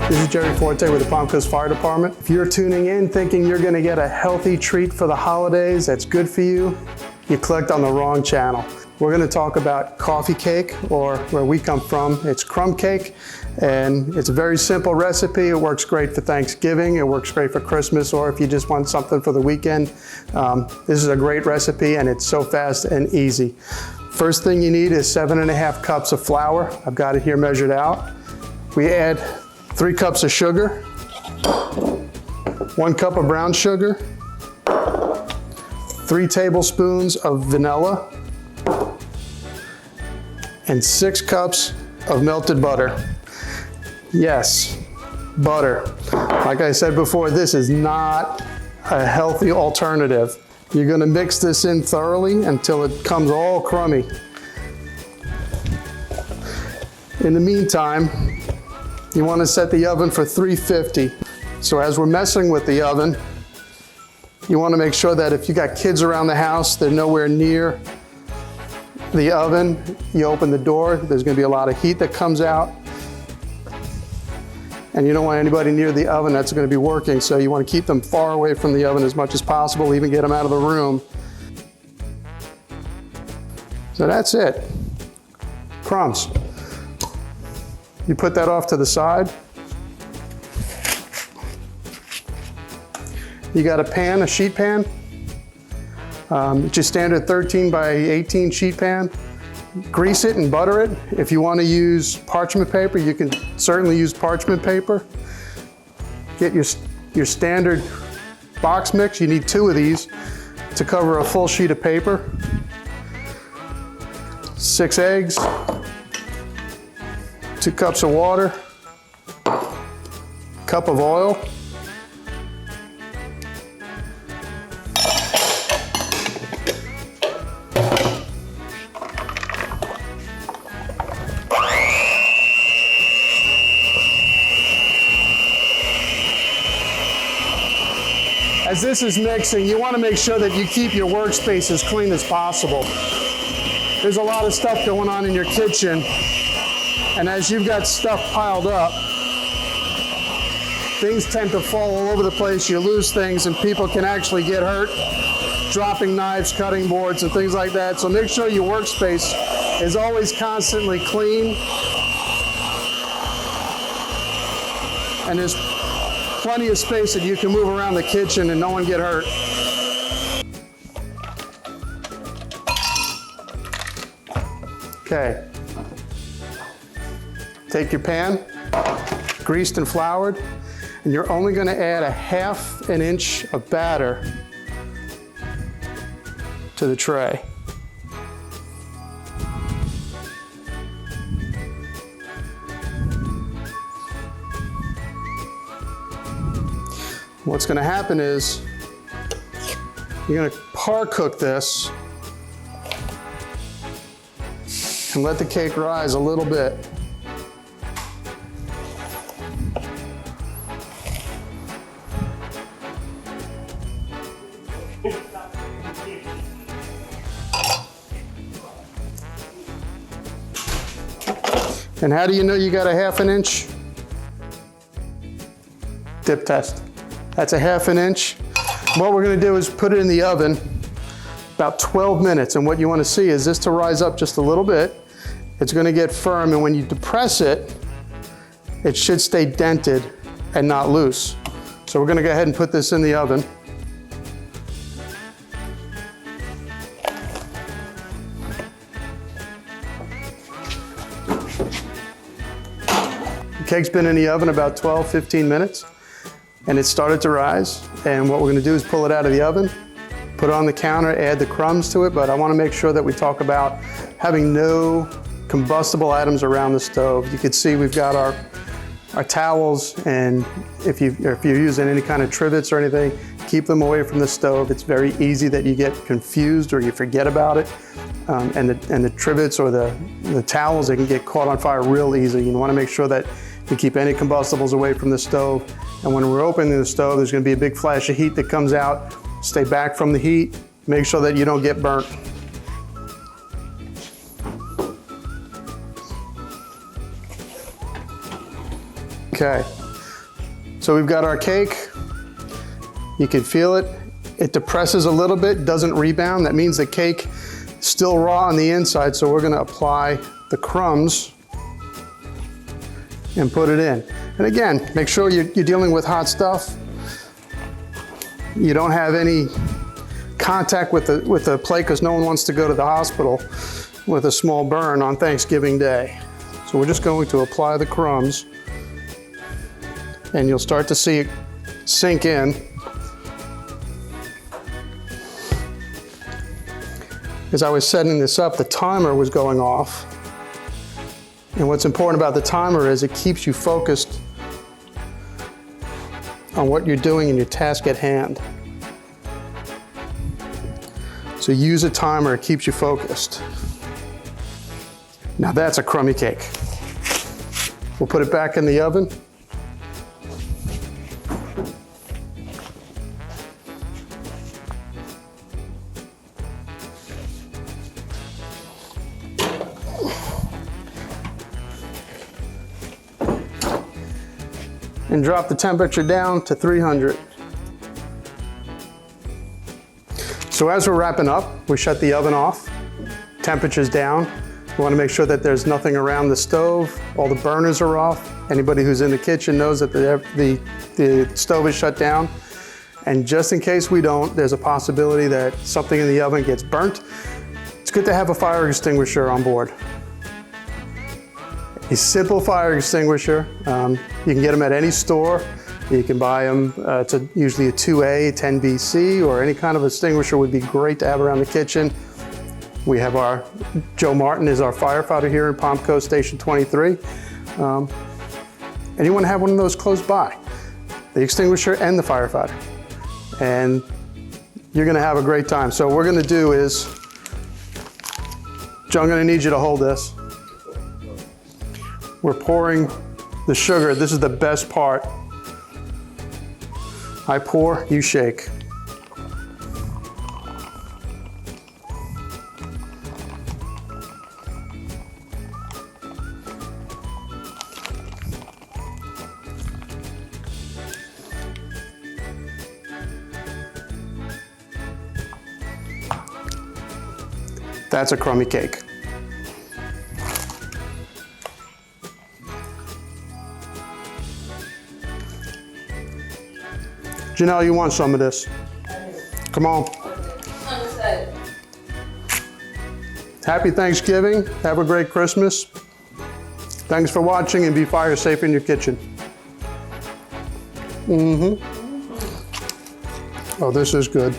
This is Jerry Forte with the Palm Coast Fire Department. If you're tuning in thinking you're gonna get a healthy treat for the holidays that's good for you, you clicked on the wrong channel. We're gonna talk about coffee cake, or where we come from, it's crumb cake. And it's a very simple recipe. It works great for Thanksgiving. It works great for Christmas, or if you just want something for the weekend. This is a great recipe, and it's so fast and easy. First thing you need is 7.5 cups of flour. I've got it here measured out. We add 3 cups of sugar, 1 cup of brown sugar, 3 tablespoons of vanilla, and 6 cups of melted butter. Yes, butter. Like I said before, this is not a healthy alternative. You're gonna mix this in thoroughly until it comes all crummy. In the meantime, you want to set the oven for 350. So as we're messing with the oven, you want to make sure that if you got kids around the house, they're nowhere near the oven. You open the door, there's going to be a lot of heat that comes out. And you don't want anybody near the oven that's going to be working, so you want to keep them far away from the oven as much as possible, even get them out of the room. So that's it. Crumbs. You put that off to the side. You got a pan, a sheet pan. It's your standard 13 by 18 sheet pan. Grease it and butter it. If you want to use parchment paper, you can certainly use parchment paper. Get your standard box mix. You need 2 of these to cover a full sheet of paper. 6 eggs. 2 cups of water, cup of oil, as this is mixing, you want to make sure that you keep your workspace as clean as possible. There's a lot of stuff going on in your kitchen. And as you've got stuff piled up, things tend to fall all over the place. You lose things, and people can actually get hurt, dropping knives, cutting boards, and things like that. So make sure your workspace is always constantly clean. And there's plenty of space that you can move around the kitchen and no one get hurt. Okay. Take your pan, greased and floured, and you're only going to add 1/2 inch of batter to the tray. What's going to happen is you're going to par cook this and let the cake rise a little bit. And how do you know you got 1/2 inch? Dip test. That's 1/2 inch. What we're gonna do is put it in the oven about 12 minutes. And what you wanna see is this to rise up just a little bit. It's gonna get firm, and when you depress it, it should stay dented and not loose. So we're gonna go ahead and put this in the oven. The cake's been in the oven about 12, 15 minutes, and it started to rise. And what we're gonna do is pull it out of the oven, put it on the counter, add the crumbs to it, but I wanna make sure that we talk about having no combustible items around the stove. You can see we've got our towels, and if you're using any kind of trivets or anything, keep them away from the stove. It's very easy that you get confused or you forget about it. And the trivets or the towels, they can get caught on fire real easy. You wanna make sure that you keep any combustibles away from the stove. And when we're opening the stove, there's gonna be a big flash of heat that comes out. Stay back from the heat. Make sure that you don't get burnt. Okay, So we've got our cake. You can feel it. It depresses a little bit, doesn't rebound. That means the cake is still raw on the inside, so we're gonna apply the crumbs and put it in. And again, make sure you're dealing with hot stuff. You don't have any contact with the plate because no one wants to go to the hospital with a small burn on Thanksgiving Day. So we're just going to apply the crumbs and you'll start to see it sink in. As I was setting this up, the timer was going off. And what's important about the timer is it keeps you focused on what you're doing in your task at hand. So use a timer, it keeps you focused. Now that's a crummy cake. We'll put it back in the oven. And drop the temperature down to 300. So as we're wrapping up, we shut the oven off, temperature's down. We want to make sure that there's nothing around the stove, all the burners are off. Anybody who's in the kitchen knows that the stove is shut down. And just in case we don't, there's a possibility that something in the oven gets burnt. It's good to have a fire extinguisher on board. A simple fire extinguisher. You can get them at any store. You can buy them, it's usually a 2A, 10BC, or any kind of extinguisher would be great to have around the kitchen. We have Joe Martin is our firefighter here in Palmco Station 23. Anyone have one of those close by? The extinguisher and the firefighter. And you're gonna have a great time. So what we're gonna do is, Joe, I'm gonna need you to hold this. We're pouring the sugar. This is the best part. I pour, you shake. That's a crummy cake. Janelle, you want some of this? Come on. Happy Thanksgiving. Have a great Christmas. Thanks for watching and be fire safe in your kitchen. Oh, this is good.